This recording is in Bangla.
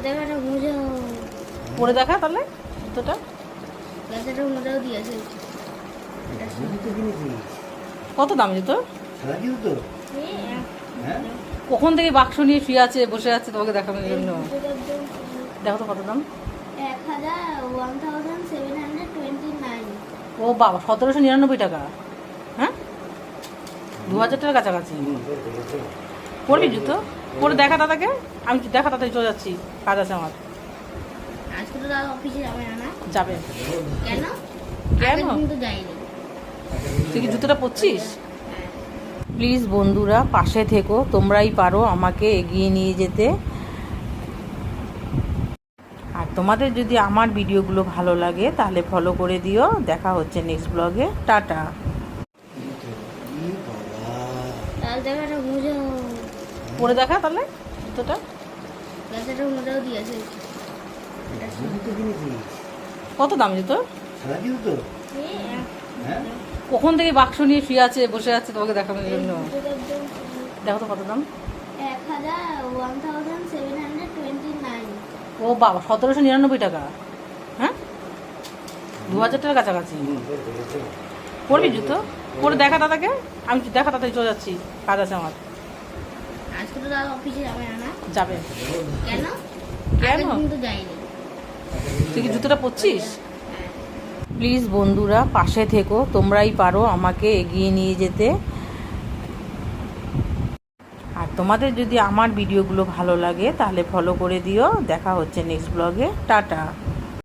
দেখাটা মোজা পরে দেখা তাহলে জুতোটা গাছেটা মোজাও দিয়েছে। কত দাম জুতো? হ্যাঁ কখন থেকে বাক্স নিয়ে শুয়ে আছে বসে আছে তোমাকে দেখানোর জন্য। দেখো তো কত দাম। 1729। ও বাবা, 1799 টাকা। হ্যাঁ, 2000 টাকার কাছাকাছি। পরবি জুতো? পরে দেখা দাদাকে। আমি দেখা তাড়াতাড়ি চলে যাচ্ছি, কাজ আছে আমার। আজকে তো দাদা অফিসে যাবে না? যাবে কেন? কেন? কিন্তু যাইনি। তুই কি জুতোটা পরছিস? প্লিজ বন্ধুরা পাশে থেকো, তোমরাই পারো আমাকে এগিয়ে নিয়ে যেতে। আর তোমাদের যদি আমার ভিডিওগুলো ভালো লাগে তাহলে ফলো করে দিও। দেখা হচ্ছে নেক্সট ব্লগে। টাটা। তাহলে দেখাটা মোজা পরে দেখা তাহলে জুতোটা গাছেটা মোজাও দিয়েছে। কত দাম জুতো? হ্যাঁ কখন থেকে বাক্স নিয়ে শুয়ে আছে বসে আছে তোমাকে দেখানোর জন্য। দেখো তো কত দাম। 1729। ও বাবা, 1799 টাকা। হ্যাঁ, 2000 টাকার কাছাকাছি। পরবি জুতো? পরে দেখা দাদাকে। আমি দেখা তাড়াতাড়ি চলে যাচ্ছি, কাজ আছে আমার। আজকে তো দাদা অফিসে যাবে না? যাবে কেন? কেন? কিন্তু যাইনি। তুই কি জুতোটা পরছিস? প্লিজ বন্ধুরা পাশে থেকো, তোমরাই পারো আমাকে এগিয়ে নিয়ে যেতে। আর তোমাদের যদি আমার ভিডিওগুলো ভালো লাগে তাহলে ফলো করে দিও। দেখা হচ্ছে নেক্সট ব্লগে। টাটা।